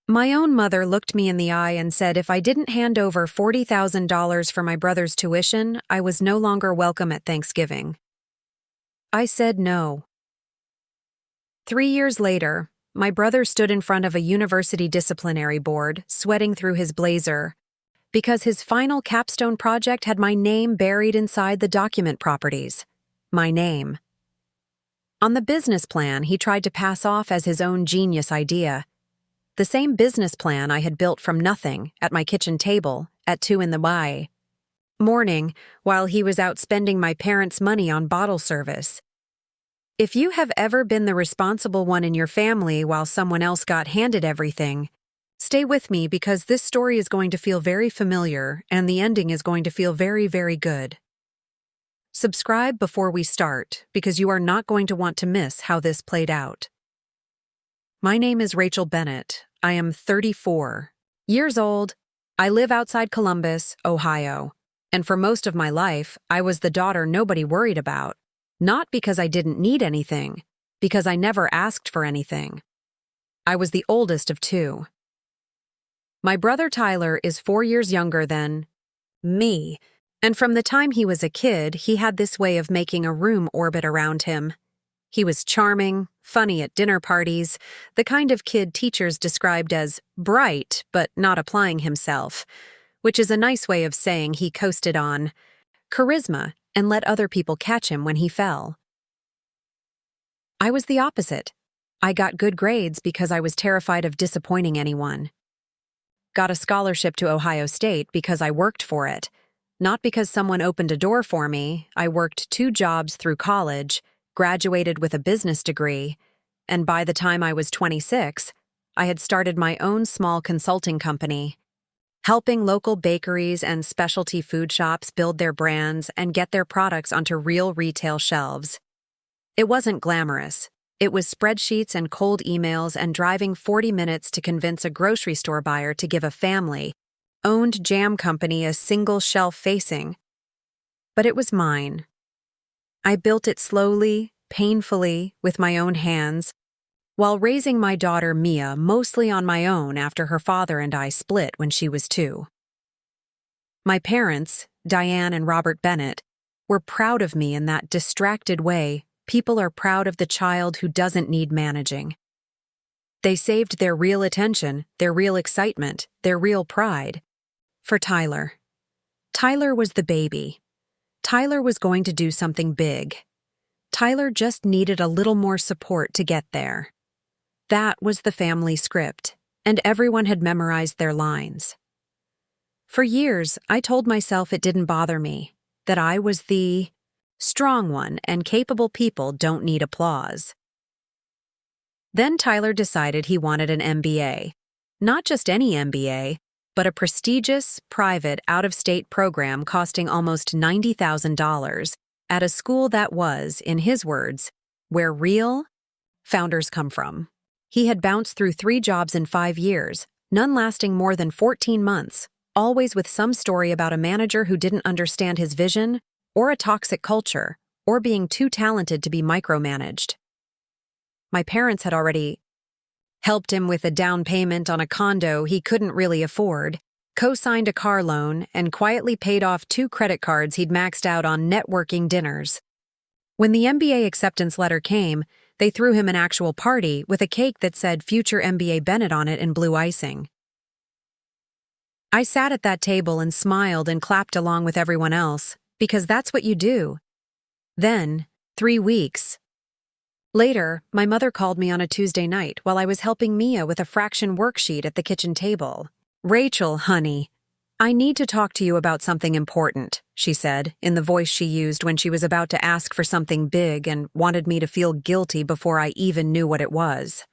My own mother looked me in the eye and said if I didn't hand over $40,000 for my brother's tuition, I was no longer welcome at Thanksgiving. I said no. 3 years later, my brother stood in front of a university disciplinary board, sweating through his blazer, because his final capstone project had my name buried inside the document properties. My name. On the business plan, he tried to pass off as his own genius idea. The same business plan I had built from nothing at my kitchen table at 2 in the morning while he was out spending my parents' money on bottle service. If you have ever been the responsible one in your family while someone else got handed everything, stay with me because this story is going to feel very familiar and the ending is going to feel very, very good. Subscribe before we start because you are not going to want to miss how this played out. My name is Rachel Bennett. I am 34 years old. I live outside Columbus, Ohio. And for most of my life, I was the daughter nobody worried about. Not because I didn't need anything, because I never asked for anything. I was the oldest of 2. My brother Tyler is 4 years younger than me, and from the time he was a kid, he had this way of making a room orbit around him. He was charming, funny at dinner parties, the kind of kid teachers described as bright but not applying himself, which is a nice way of saying he coasted on charisma and let other people catch him when he fell. I was the opposite. I got good grades because I was terrified of disappointing anyone. Got a scholarship to Ohio State because I worked for it. Not because someone opened a door for me. I worked 2 jobs through college, graduated with a business degree, and by the time I was 26, I had started my own small consulting company, helping local bakeries and specialty food shops build their brands and get their products onto real retail shelves. It wasn't glamorous. It was spreadsheets and cold emails and driving 40 minutes to convince a grocery store buyer to give a family-owned jam company a single shelf facing. But it was mine. I built it slowly, painfully, with my own hands, while raising my daughter Mia mostly on my own after her father and I split when she was 2. My parents, Diane and Robert Bennett, were proud of me in that distracted way people are proud of the child who doesn't need managing. They saved their real attention, their real excitement, their real pride for Tyler. Tyler was the baby. Tyler was going to do something big. Tyler just needed a little more support to get there. That was the family script, and everyone had memorized their lines. For years, I told myself it didn't bother me, that I was the strong one and capable people don't need applause. Then Tyler decided he wanted an MBA. Not just any MBA, but a prestigious, private, out-of-state program costing almost $90,000 at a school that was, in his words, where real founders come from. He had bounced through 3 jobs in 5 years, none lasting more than 14 months, always with some story about a manager who didn't understand his vision, or a toxic culture, or being too talented to be micromanaged. My parents had already helped him with a down payment on a condo he couldn't really afford, co-signed a car loan, and quietly paid off 2 credit cards he'd maxed out on networking dinners. When the MBA acceptance letter came, they threw him an actual party with a cake that said Future MBA Bennett on it in blue icing. I sat at that table and smiled and clapped along with everyone else, because that's what you do. Then, 3 weeks later, my mother called me on a Tuesday night while I was helping Mia with a fraction worksheet at the kitchen table. "Rachel, honey, I need to talk to you about something important," she said, in the voice she used when she was about to ask for something big and wanted me to feel guilty before I even knew what it was.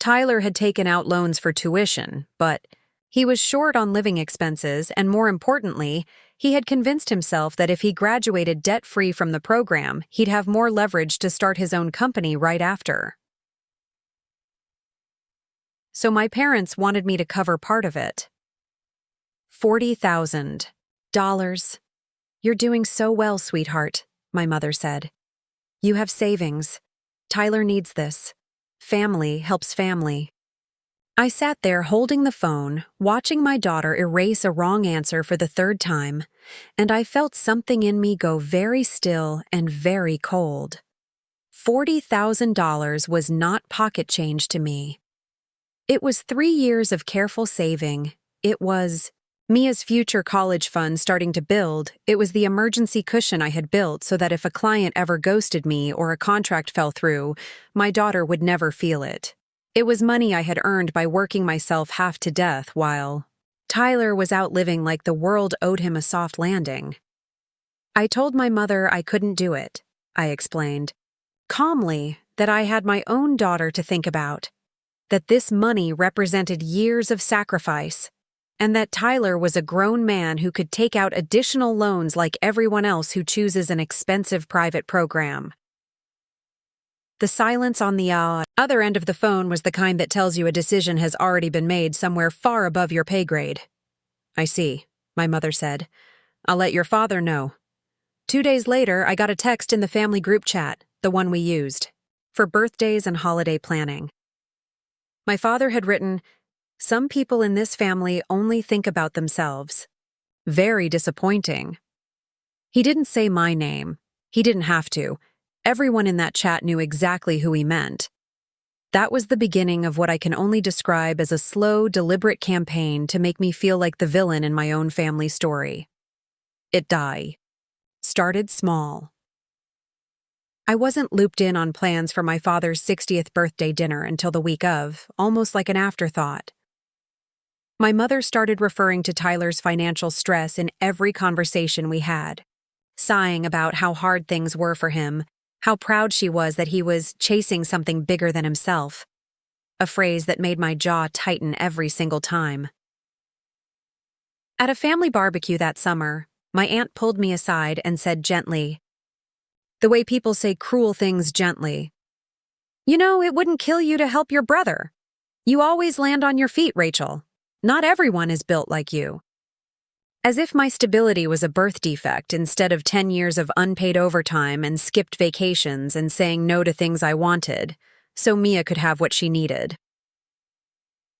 Tyler had taken out loans for tuition, but he was short on living expenses, and more importantly, he had convinced himself that if he graduated debt-free from the program, he'd have more leverage to start his own company right after. So my parents wanted me to cover part of it. $40,000. "You're doing so well, sweetheart," my mother said. "You have savings. Tyler needs this. Family helps family." I sat there holding the phone, watching my daughter erase a wrong answer for the third time, and I felt something in me go very still and very cold. $40,000 was not pocket change to me. It was 3 years of careful saving. It was Mia's future college fund starting to build. It was the emergency cushion I had built so that if a client ever ghosted me or a contract fell through, my daughter would never feel it. It was money I had earned by working myself half to death while Tyler was out living like the world owed him a soft landing. I told my mother I couldn't do it, I explained, calmly, that I had my own daughter to think about, that this money represented years of sacrifice, and that Tyler was a grown man who could take out additional loans like everyone else who chooses an expensive private program. The silence on the other end of the phone was the kind that tells you a decision has already been made somewhere far above your pay grade. I see, my mother said. I'll let your father know. 2 days later, I got a text in the family group chat, the one we used, for birthdays and holiday planning. My father had written, "Some people in this family only think about themselves. Very disappointing." He didn't say my name. He didn't have to. Everyone in that chat knew exactly who he meant. That was the beginning of what I can only describe as a slow, deliberate campaign to make me feel like the villain in my own family story. It started small. I wasn't looped in on plans for my father's 60th birthday dinner until the week of, almost like an afterthought. My mother started referring to Tyler's financial stress in every conversation we had, sighing about how hard things were for him, how proud she was that he was chasing something bigger than himself, a phrase that made my jaw tighten every single time. At a family barbecue that summer, my aunt pulled me aside and said gently, the way people say cruel things gently, "You know, it wouldn't kill you to help your brother. You always land on your feet, Rachel. Not everyone is built like you." As if my stability was a birth defect instead of 10 years of unpaid overtime and skipped vacations and saying no to things I wanted, so Mia could have what she needed.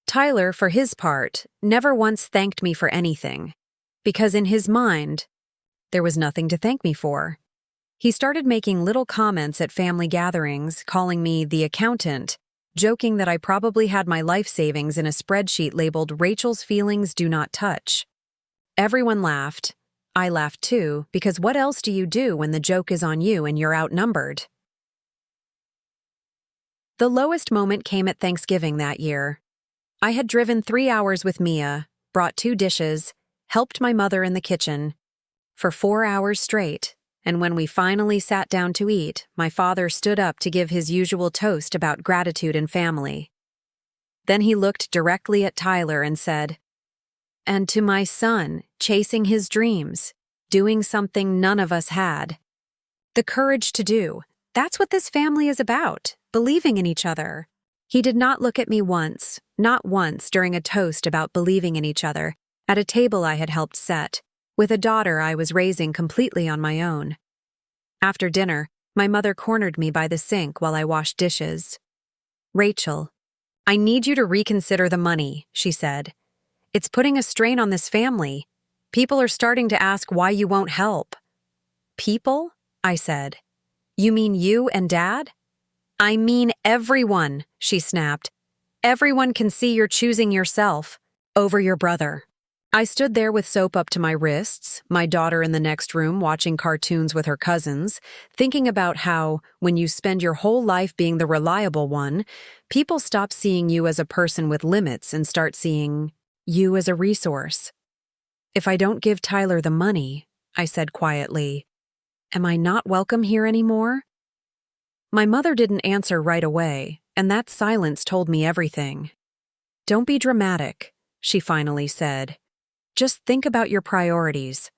Tyler, for his part, never once thanked me for anything, because in his mind, there was nothing to thank me for. He started making little comments at family gatherings, calling me the accountant, joking that I probably had my life savings in a spreadsheet labeled "Rachel's feelings do not touch." Everyone laughed. I laughed too, because what else do you do when the joke is on you and you're outnumbered? The lowest moment came at Thanksgiving that year. I had driven 3 hours with Mia, brought 2 dishes, helped my mother in the kitchen, for 4 hours straight, and when we finally sat down to eat, my father stood up to give his usual toast about gratitude and family. Then he looked directly at Tyler and said, "And to my son, chasing his dreams, doing something none of us had. The courage to do. That's what this family is about, believing in each other." He did not look at me once, not once during a toast about believing in each other, at a table I had helped set, with a daughter I was raising completely on my own. After dinner, my mother cornered me by the sink while I washed dishes. "Rachel, I need you to reconsider the money," she said. "It's putting a strain on this family. People are starting to ask why you won't help." "People?" I said. "You mean you and Dad?" "I mean everyone," she snapped. "Everyone can see you're choosing yourself over your brother." I stood there with soap up to my wrists, my daughter in the next room watching cartoons with her cousins, thinking about how, when you spend your whole life being the reliable one, people stop seeing you as a person with limits and start seeing you as a resource. "If I don't give Tyler the money," I said quietly, "am I not welcome here anymore?" My mother didn't answer right away, and that silence told me everything. "Don't be dramatic," she finally said. "Just think about your priorities."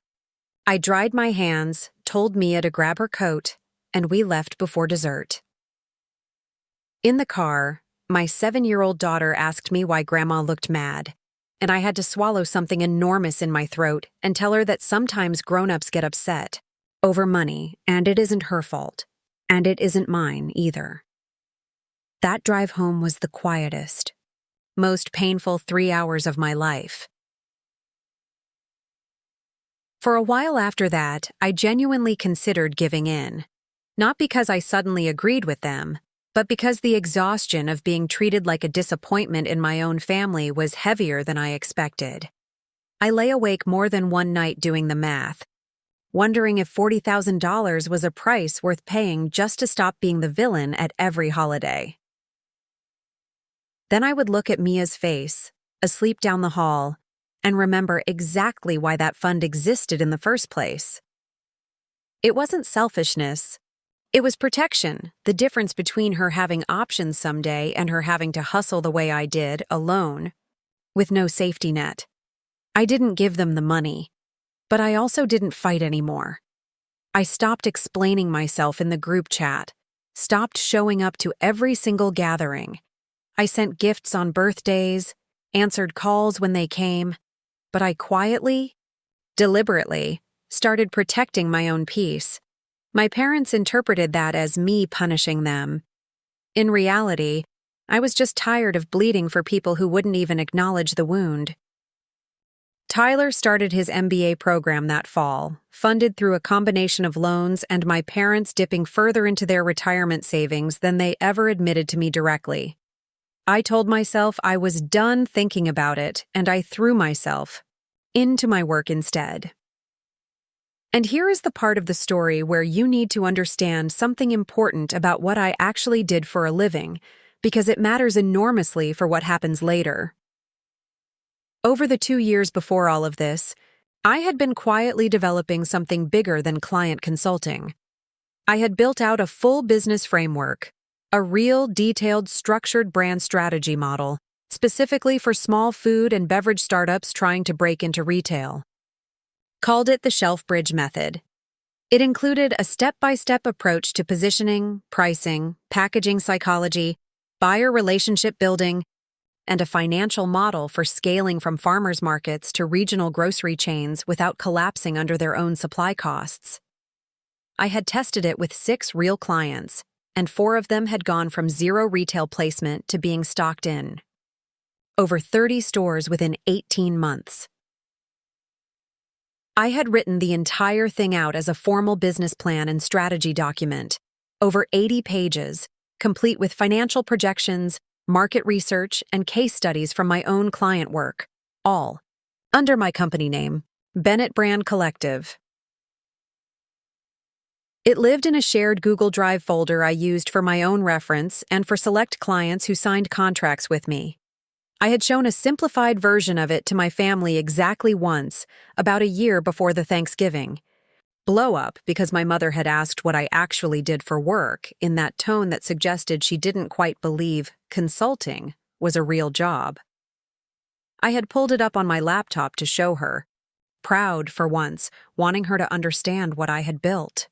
I dried my hands, told Mia to grab her coat, and we left before dessert. In the car, my 7-year-old daughter asked me why Grandma looked mad, and I had to swallow something enormous in my throat and tell her that sometimes grown-ups get upset over money, and it isn't her fault, and it isn't mine either. That drive home was the quietest, most painful 3 hours of my life. For a while after that, I genuinely considered giving in. Not because I suddenly agreed with them, but because the exhaustion of being treated like a disappointment in my own family was heavier than I expected. I lay awake more than one night doing the math, wondering if $40,000 was a price worth paying just to stop being the villain at every holiday. Then I would look at Mia's face, asleep down the hall, and remember exactly why that fund existed in the first place. It wasn't selfishness. It was protection, the difference between her having options someday and her having to hustle the way I did, alone, with no safety net. I didn't give them the money, but I also didn't fight anymore. I stopped explaining myself in the group chat, stopped showing up to every single gathering. I sent gifts on birthdays, answered calls when they came, but I quietly, deliberately, started protecting my own peace. My parents interpreted that as me punishing them. In reality, I was just tired of bleeding for people who wouldn't even acknowledge the wound. Tyler started his MBA program that fall, funded through a combination of loans and my parents dipping further into their retirement savings than they ever admitted to me directly. I told myself I was done thinking about it, and I threw myself into my work instead. And here is the part of the story where you need to understand something important about what I actually did for a living, because it matters enormously for what happens later. Over the 2 years before all of this, I had been quietly developing something bigger than client consulting. I had built out a full business framework, a real, detailed, structured brand strategy model, specifically for small food and beverage startups trying to break into retail. Called it the Shelf Bridge Method. It included a step-by-step approach to positioning, pricing, packaging psychology, buyer relationship building, and a financial model for scaling from farmers markets to regional grocery chains without collapsing under their own supply costs. I had tested it with 6 real clients, and 4 of them had gone from 0 retail placement to being stocked in. Over 30 stores within 18 months. I had written the entire thing out as a formal business plan and strategy document, over 80 pages, complete with financial projections, market research, and case studies from my own client work, all under my company name, Bennett Brand Collective. It lived in a shared Google Drive folder I used for my own reference and for select clients who signed contracts with me. I had shown a simplified version of it to my family exactly once, about a year before the Thanksgiving. Blow up because my mother had asked what I actually did for work in that tone that suggested she didn't quite believe consulting was a real job. I had pulled it up on my laptop to show her, proud for once, wanting her to understand what I had built.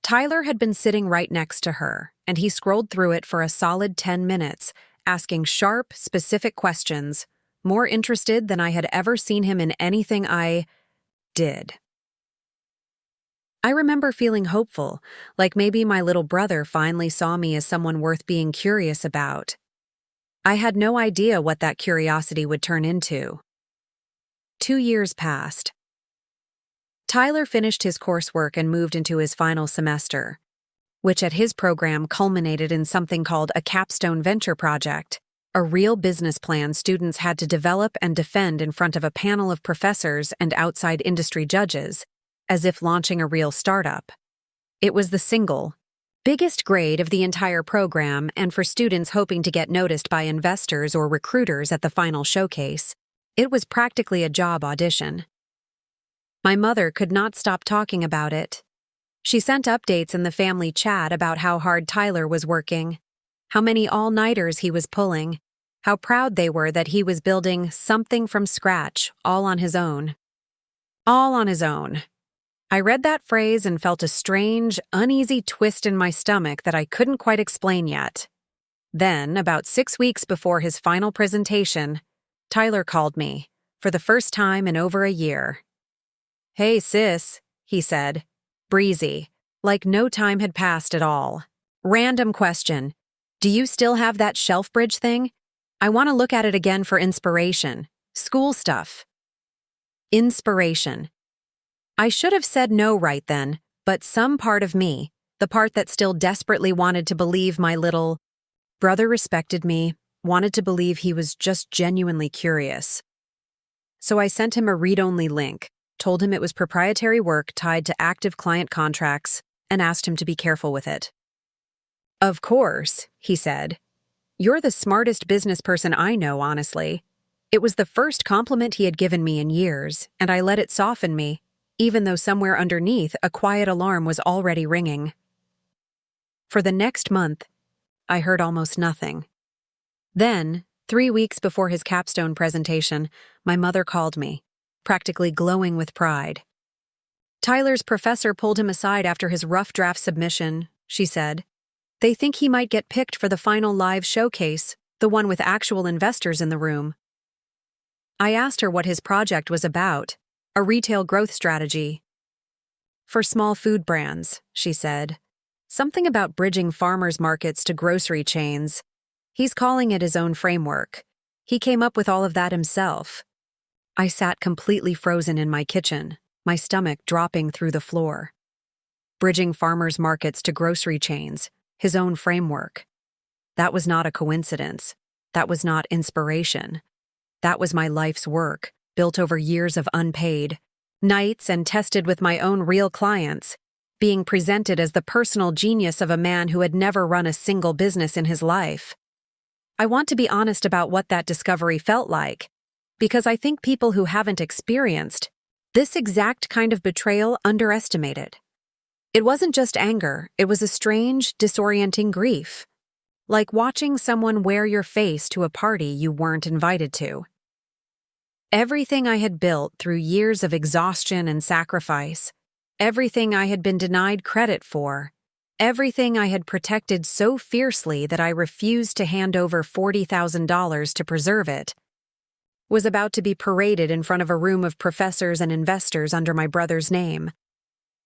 Tyler had been sitting right next to her, and he scrolled through it for a solid 10 minutes, asking sharp, specific questions, more interested than I had ever seen him in anything I did. I remember feeling hopeful, like maybe my little brother finally saw me as someone worth being curious about. I had no idea what that curiosity would turn into. 2 years passed. Tyler finished his coursework and moved into his final semester, which at his program culminated in something called a capstone venture project, a real business plan students had to develop and defend in front of a panel of professors and outside industry judges, as if launching a real startup. It was the single biggest grade of the entire program, and for students hoping to get noticed by investors or recruiters at the final showcase, it was practically a job audition. My mother could not stop talking about it. She sent updates in the family chat about how hard Tyler was working, how many all-nighters he was pulling, how proud they were that he was building something from scratch, all on his own. All on his own. I read that phrase and felt a strange, uneasy twist in my stomach that I couldn't quite explain yet. Then, about 6 weeks before his final presentation, Tyler called me, for the first time in over a year. "Hey, sis," he said, breezy, like no time had passed at all. Random question. Do you still have that shelf bridge thing? I want to look at it again for inspiration. School stuff. Inspiration. I should have said no right then, but some part of me, the part that still desperately wanted to believe my little brother respected me, wanted to believe he was just genuinely curious. So I sent him a read-only link, told him it was proprietary work tied to active client contracts, and asked him to be careful with it. Of course, he said. You're the smartest business person I know, honestly. It was the first compliment he had given me in years, and I let it soften me, even though somewhere underneath a quiet alarm was already ringing. For the next month, I heard almost nothing. Then, 3 weeks before his capstone presentation, my mother called me, practically glowing with pride. Tyler's professor pulled him aside after his rough draft submission, she said. They think he might get picked for the final live showcase, the one with actual investors in the room. I asked her what his project was about, a retail growth strategy. For small food brands, she said. Something about bridging farmers' markets to grocery chains. He's calling it his own framework. He came up with all of that himself. I sat completely frozen in my kitchen, my stomach dropping through the floor. Bridging farmers' markets to grocery chains, his own framework. That was not a coincidence. That was not inspiration. That was my life's work, built over years of unpaid nights and tested with my own real clients, being presented as the personal genius of a man who had never run a single business in his life. I want to be honest about what that discovery felt like, because I think people who haven't experienced this exact kind of betrayal underestimate it. It wasn't just anger, it was a strange, disorienting grief. Like watching someone wear your face to a party you weren't invited to. Everything I had built through years of exhaustion and sacrifice, everything I had been denied credit for, everything I had protected so fiercely that I refused to hand over $40,000 to preserve it, was about to be paraded in front of a room of professors and investors under my brother's name.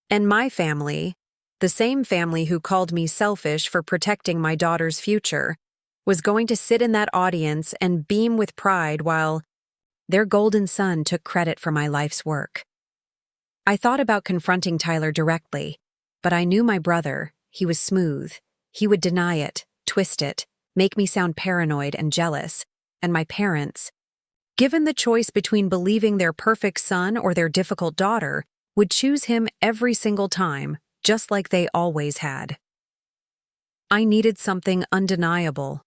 And my family, the same family who called me selfish for protecting my daughter's future, was going to sit in that audience and beam with pride while their golden son took credit for my life's work. I thought about confronting Tyler directly, but I knew my brother. He was smooth. He would deny it, twist it, make me sound paranoid and jealous. And my parents, given the choice between believing their perfect son or their difficult daughter, would choose him every single time, just like they always had. I needed something undeniable,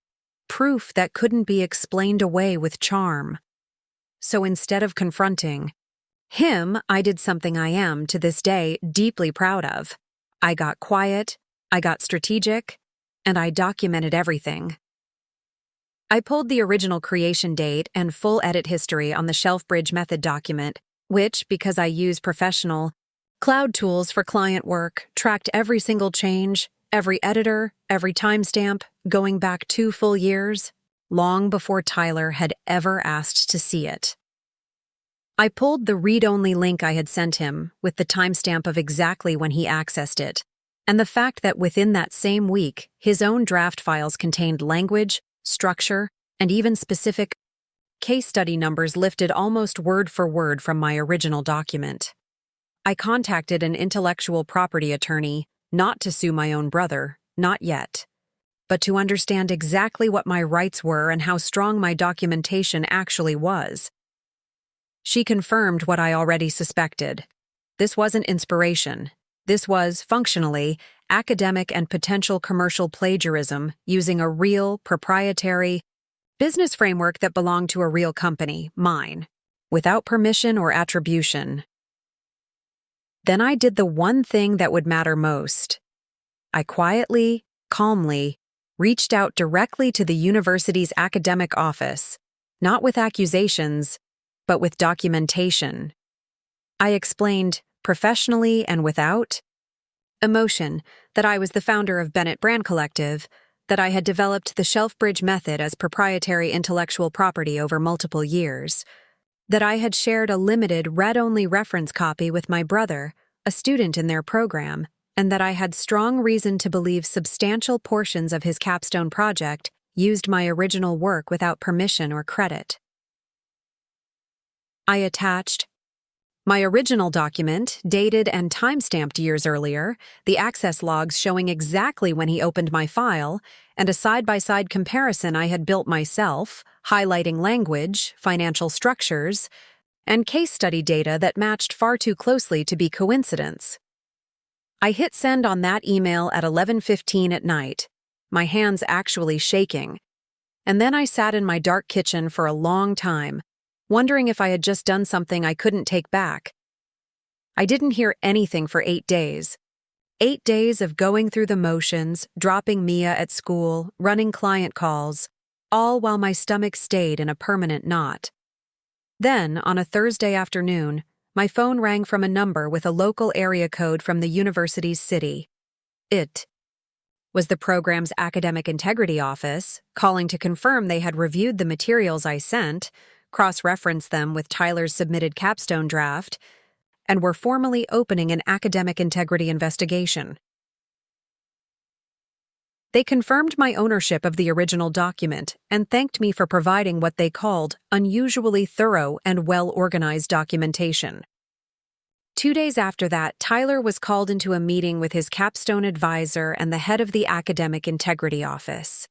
proof that couldn't be explained away with charm. So instead of confronting him, I did something I am, to this day, deeply proud of. I got quiet, I got strategic, and I documented everything. I pulled the original creation date and full edit history on the Shelf Bridge Method document, which, because I use professional cloud tools for client work, tracked every single change, every editor, every timestamp, going back 2 full years, long before Tyler had ever asked to see it. I pulled the read-only link I had sent him with the timestamp of exactly when he accessed it, and the fact that within that same week, his own draft files contained language, structure, and even specific case study numbers lifted almost word for word from my original document. I contacted an intellectual property attorney, not to sue my own brother, not yet, but to understand exactly what my rights were and how strong my documentation actually was. She confirmed what I already suspected. This wasn't inspiration. This was, functionally, academic and potential commercial plagiarism using a real, proprietary business framework that belonged to a real company, mine, without permission or attribution. Then I did the one thing that would matter most. I quietly, calmly, reached out directly to the university's academic office, not with accusations, but with documentation. I explained, professionally and without emotion, that I was the founder of Bennett Brand Collective, that I had developed the Shelf Bridge Method as proprietary intellectual property over multiple years, that I had shared a limited read-only reference copy with my brother, a student in their program, and that I had strong reason to believe substantial portions of his capstone project used my original work without permission or credit. I attached my original document, dated and time-stamped years earlier, the access logs showing exactly when he opened my file, and a side-by-side comparison I had built myself, highlighting language, financial structures, and case study data that matched far too closely to be coincidence. I hit send on that email at 11:15 at night, my hands actually shaking, and then I sat in my dark kitchen for a long time, wondering if I had just done something I couldn't take back. I didn't hear anything for 8 days. 8 days of going through the motions, dropping Mia at school, running client calls, all while my stomach stayed in a permanent knot. Then, on a Thursday afternoon, my phone rang from a number with a local area code from the university's city. It was the program's academic integrity office, calling to confirm they had reviewed the materials I sent, cross-referenced them with Tyler's submitted capstone draft, and were formally opening an academic integrity investigation. They confirmed my ownership of the original document and thanked me for providing what they called unusually thorough and well-organized documentation. 2 days after that, Tyler was called into a meeting with his capstone advisor and the head of the academic integrity office.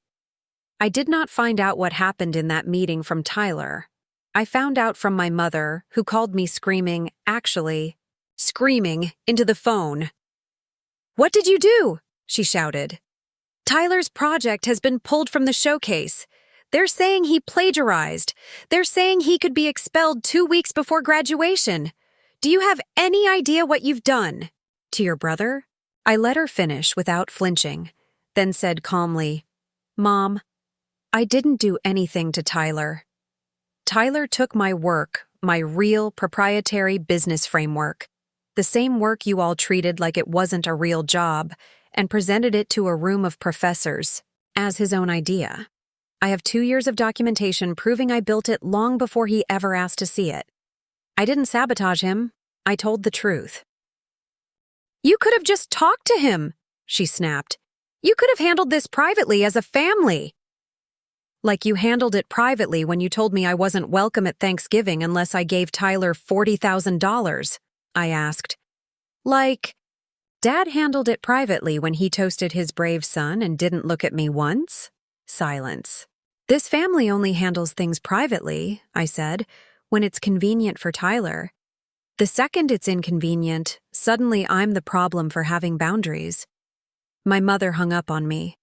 I did not find out what happened in that meeting from Tyler. I found out from my mother, who called me screaming into the phone. "What did you do?" she shouted. "Tyler's project has been pulled from the showcase. They're saying he plagiarized. They're saying he could be expelled 2 weeks before graduation. Do you have any idea what you've done?" "To your brother?" I let her finish without flinching, then said calmly, "Mom, I didn't do anything to Tyler. Tyler took my work, my real proprietary business framework, the same work you all treated like it wasn't a real job, and presented it to a room of professors as his own idea. I have 2 years of documentation proving I built it long before he ever asked to see it. I didn't sabotage him. I told the truth." "You could have just talked to him," she snapped. "You could have handled this privately as a family." "Like you handled it privately when you told me I wasn't welcome at Thanksgiving unless I gave Tyler $40,000, I asked. "Like, Dad handled it privately when he toasted his brave son and didn't look at me once?" Silence. "This family only handles things privately," I said, "when it's convenient for Tyler. The second it's inconvenient, suddenly I'm the problem for having boundaries." My mother hung up on me.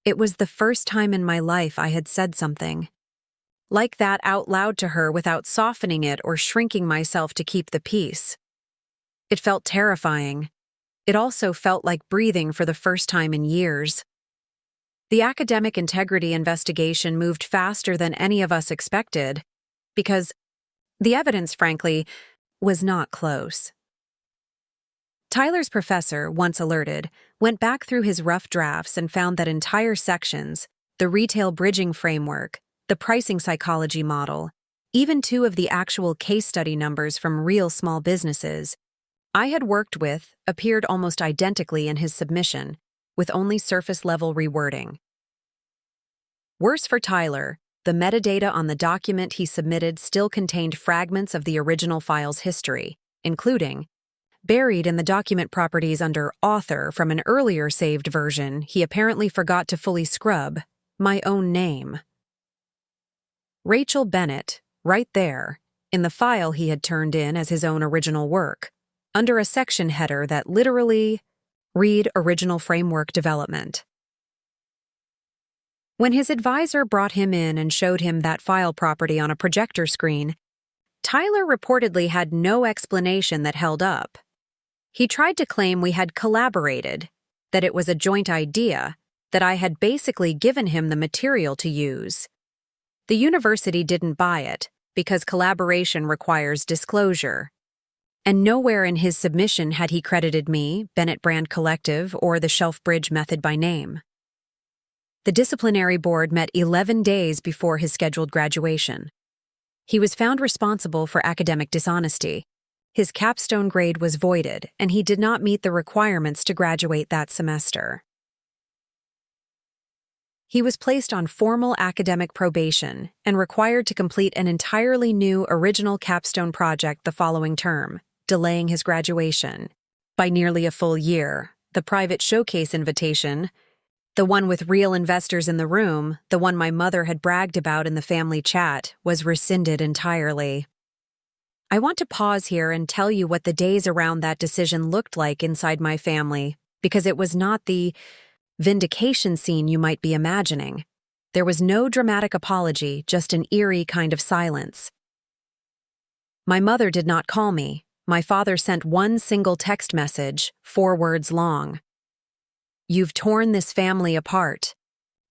It was the first time in my life I had said something like that out loud to her without softening it or shrinking myself to keep the peace. It felt terrifying. It also felt like breathing for the first time in years. The academic integrity investigation moved faster than any of us expected, because the evidence, frankly, was not close. Tyler's professor, once alerted, went back through his rough drafts and found that entire sections, the retail bridging framework, the pricing psychology model, even 2 of the actual case study numbers from real small businesses I had worked with, appeared almost identically in his submission, with only surface-level rewording. Worse for Tyler, the metadata on the document he submitted still contained fragments of the original file's history, including, buried in the document properties under author from an earlier saved version he apparently forgot to fully scrub, my own name. Rachel Bennett, right there, in the file he had turned in as his own original work, under a section header that literally read Original Framework Development. When his advisor brought him in and showed him that file property on a projector screen, Tyler reportedly had no explanation that held up. He tried to claim we had collaborated, that it was a joint idea, that I had basically given him the material to use. The university didn't buy it, because collaboration requires disclosure. And nowhere in his submission had he credited me, Bennett Brand Collective, or the Shelf Bridge method by name. The disciplinary board met 11 days before his scheduled graduation. He was found responsible for academic dishonesty. His capstone grade was voided, and he did not meet the requirements to graduate that semester. He was placed on formal academic probation and required to complete an entirely new original capstone project the following term, delaying his graduation by nearly a full year. The private showcase invitation, the one with real investors in the room, the one my mother had bragged about in the family chat, was rescinded entirely. I want to pause here and tell you what the days around that decision looked like inside my family, because it was not the vindication scene you might be imagining. There was no dramatic apology, just an eerie kind of silence. My mother did not call me. My father sent one single text message, 4 words long. "You've torn this family apart."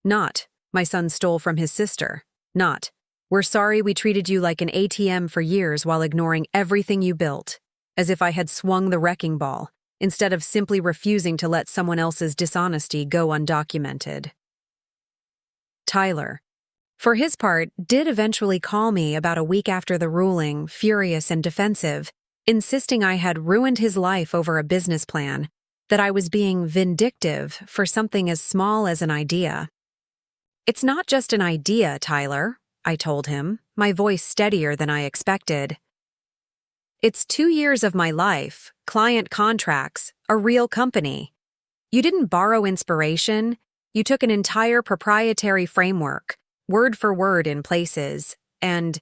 Not, "My son stole from his sister." Not, "We're sorry we treated you like an ATM for years while ignoring everything you built," as if I had swung the wrecking ball, instead of simply refusing to let someone else's dishonesty go undocumented. Tyler, for his part, did eventually call me about a week after the ruling, furious and defensive, insisting I had ruined his life over a business plan, that I was being vindictive for something as small as an idea. "It's not just an idea, Tyler," I told him, my voice steadier than I expected. "It's 2 years of my life, client contracts, a real company. You didn't borrow inspiration, you took an entire proprietary framework, word for word in places, and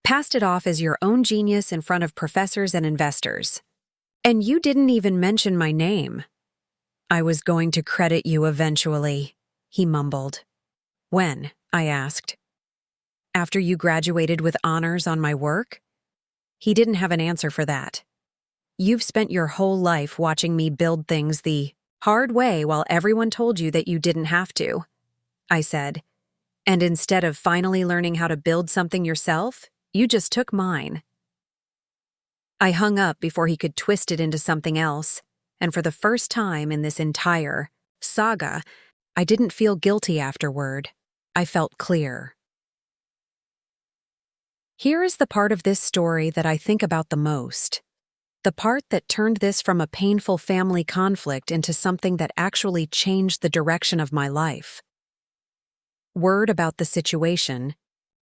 passed it off as your own genius in front of professors and investors. And you didn't even mention my name." "I was going to credit you eventually," he mumbled. "When?" I asked. "After you graduated with honors on my work?" He didn't have an answer for that. "You've spent your whole life watching me build things the hard way while everyone told you that you didn't have to," I said. "And instead of finally learning how to build something yourself, you just took mine." I hung up before he could twist it into something else, and for the first time in this entire saga, I didn't feel guilty afterward. I felt clear. Here is the part of this story that I think about the most. The part that turned this from a painful family conflict into something that actually changed the direction of my life. Word about the situation,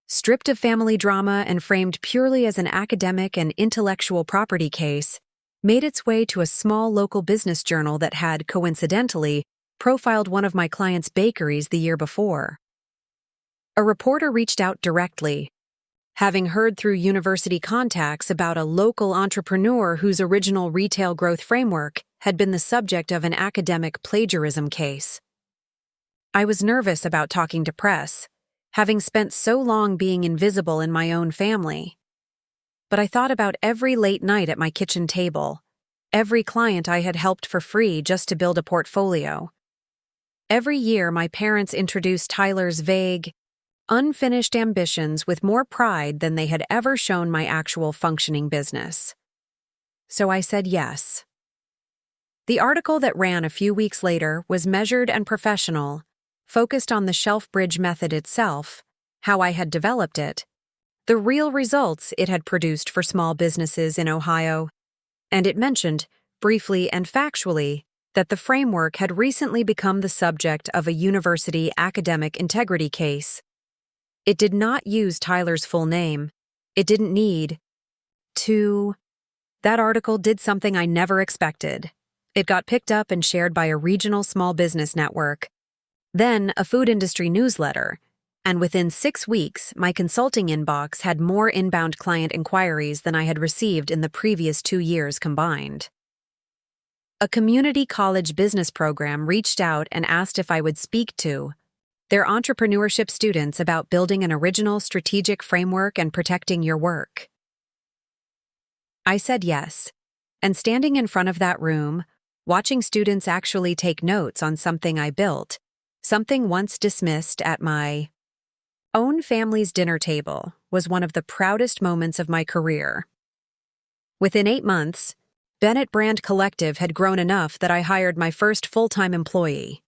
stripped of family drama and framed purely as an academic and intellectual property case, made its way to a small local business journal that had, coincidentally, profiled one of my clients' bakeries the year before. A reporter reached out directly, having heard through university contacts about a local entrepreneur whose original retail growth framework had been the subject of an academic plagiarism case. I was nervous about talking to press, having spent so long being invisible in my own family. But I thought about every late night at my kitchen table, every client I had helped for free just to build a portfolio. Every year my parents introduced Tyler's vague, unfinished ambitions with more pride than they had ever shown my actual functioning business. So I said yes. The article that ran a few weeks later was measured and professional, focused on the shelf bridge method itself, how I had developed it, the real results it had produced for small businesses in Ohio, and it mentioned, briefly and factually, that the framework had recently become the subject of a university academic integrity case. It did not use Tyler's full name. It didn't need to. That article did something I never expected. It got picked up and shared by a regional small business network, then a food industry newsletter, and within 6 weeks, my consulting inbox had more inbound client inquiries than I had received in the previous 2 years combined. A community college business program reached out and asked if I would speak to their entrepreneurship students about building an original strategic framework and protecting your work. I said yes, and standing in front of that room, watching students actually take notes on something I built, something once dismissed at my own family's dinner table, was one of the proudest moments of my career. Within 8 months, Bennett Brand Collective had grown enough that I hired my first full-time employee.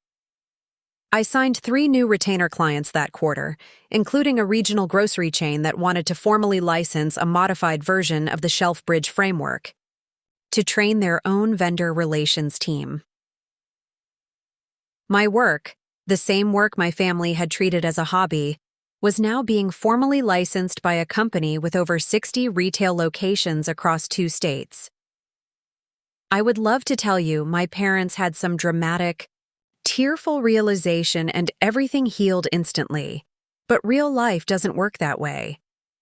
I signed 3 new retainer clients that quarter, including a regional grocery chain that wanted to formally license a modified version of the Shelf Bridge framework, to train their own vendor relations team. My work, the same work my family had treated as a hobby, was now being formally licensed by a company with over 60 retail locations across 2 states. I would love to tell you my parents had some dramatic, tearful realization and everything healed instantly, but real life doesn't work that way.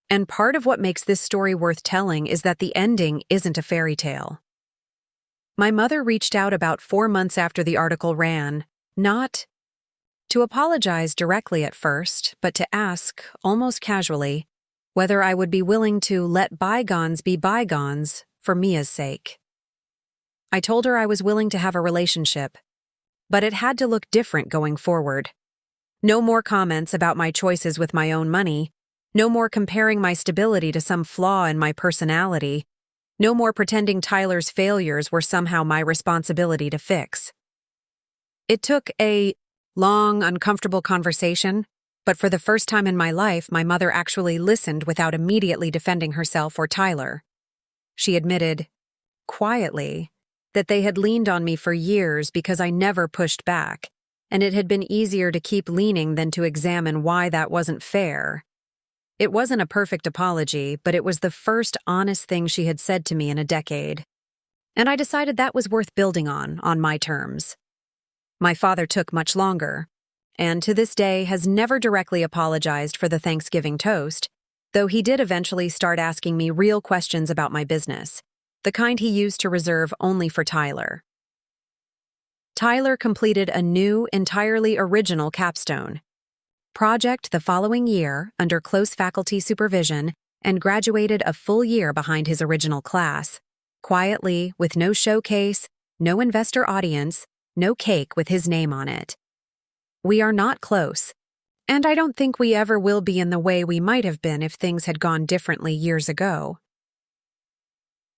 And part of what makes this story worth telling is that the ending isn't a fairy tale. My mother reached out about 4 months after the article ran, not to apologize directly at first, but to ask, almost casually, whether I would be willing to let bygones be bygones for Mia's sake. I told her I was willing to have a relationship, but it had to look different going forward. No more comments about my choices with my own money, no more comparing my stability to some flaw in my personality, no more pretending Tyler's failures were somehow my responsibility to fix. It took a long, uncomfortable conversation, but for the first time in my life, my mother actually listened without immediately defending herself or Tyler. She admitted, quietly, that they had leaned on me for years because I never pushed back, and it had been easier to keep leaning than to examine why that wasn't fair. It wasn't a perfect apology, but it was the first honest thing she had said to me in a decade. And I decided that was worth building on my terms. My father took much longer, and to this day has never directly apologized for the Thanksgiving toast, though he did eventually start asking me real questions about my business, the kind he used to reserve only for Tyler. Tyler completed a new, entirely original capstone project the following year under close faculty supervision and graduated a full year behind his original class, quietly, with no showcase, no investor audience, no cake with his name on it. We are not close, and I don't think we ever will be in the way we might have been if things had gone differently years ago.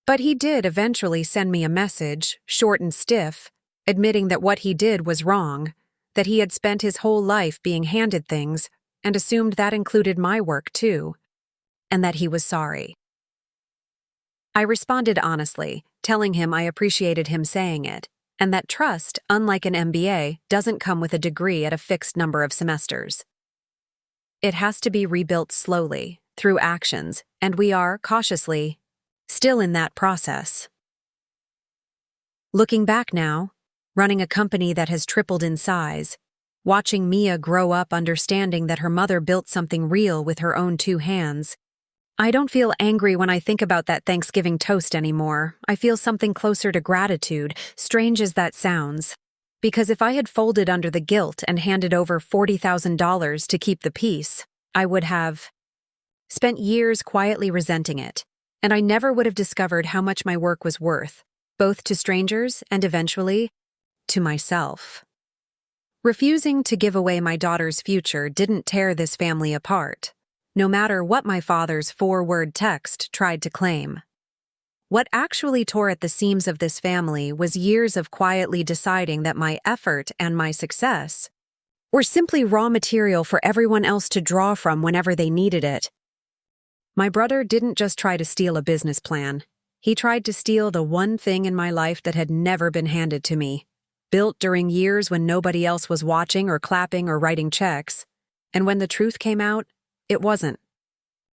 But he did eventually send me a message, short and stiff, admitting that what he did was wrong, that he had spent his whole life being handed things and assumed that included my work too, and that he was sorry. I responded honestly, telling him I appreciated him saying it, and that trust, unlike an MBA, doesn't come with a degree at a fixed number of semesters. It has to be rebuilt slowly, through actions, and we are, cautiously, still in that process. Looking back now, running a company that has tripled in size, watching Mia grow up understanding that her mother built something real with her own 2 hands, I don't feel angry when I think about that Thanksgiving toast anymore. I feel something closer to gratitude, strange as that sounds. Because if I had folded under the guilt and handed over $40,000 to keep the peace, I would have spent years quietly resenting it, and I never would have discovered how much my work was worth, both to strangers and eventually, to myself. Refusing to give away my daughter's future didn't tear this family apart, no matter what my father's 4-word text tried to claim. What actually tore at the seams of this family was years of quietly deciding that my effort and my success were simply raw material for everyone else to draw from whenever they needed it. My brother didn't just try to steal a business plan. He tried to steal the one thing in my life that had never been handed to me, built during years when nobody else was watching or clapping or writing checks. And when the truth came out, it wasn't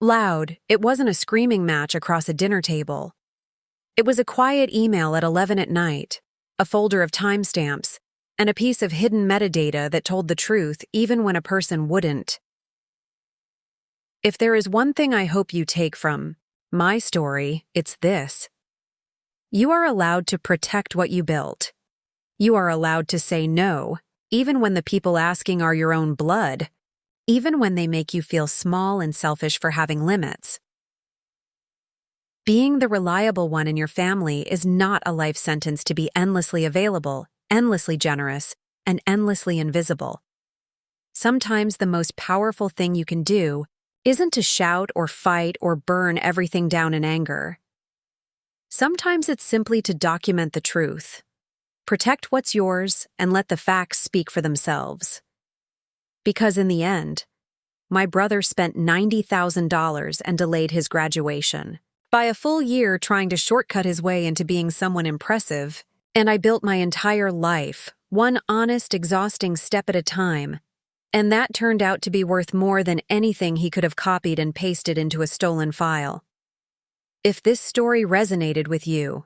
loud. It wasn't a screaming match across a dinner table. It was a quiet email at 11 at night, a folder of timestamps, and a piece of hidden metadata that told the truth even when a person wouldn't. If there is one thing I hope you take from my story, it's this. You are allowed to protect what you built. You are allowed to say no, even when the people asking are your own blood, even when they make you feel small and selfish for having limits. Being the reliable one in your family is not a life sentence to be endlessly available, endlessly generous, and endlessly invisible. Sometimes the most powerful thing you can do isn't to shout or fight or burn everything down in anger. Sometimes it's simply to document the truth. Protect what's yours and let the facts speak for themselves. Because in the end, my brother spent $90,000 and delayed his graduation, by a full year trying to shortcut his way into being someone impressive, and I built my entire life, one honest, exhausting step at a time. And that turned out to be worth more than anything he could have copied and pasted into a stolen file. If this story resonated with you,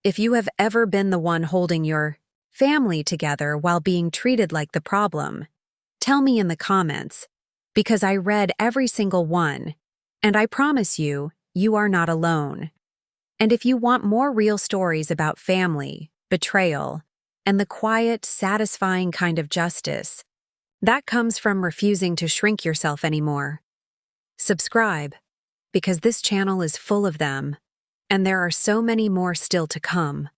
if you have ever been the one holding your family together while being treated like the problem, tell me in the comments, because I read every single one, and I promise you, you are not alone. And if you want more real stories about family, betrayal, and the quiet, satisfying kind of justice that comes from refusing to shrink yourself anymore, subscribe, because this channel is full of them, and there are so many more still to come.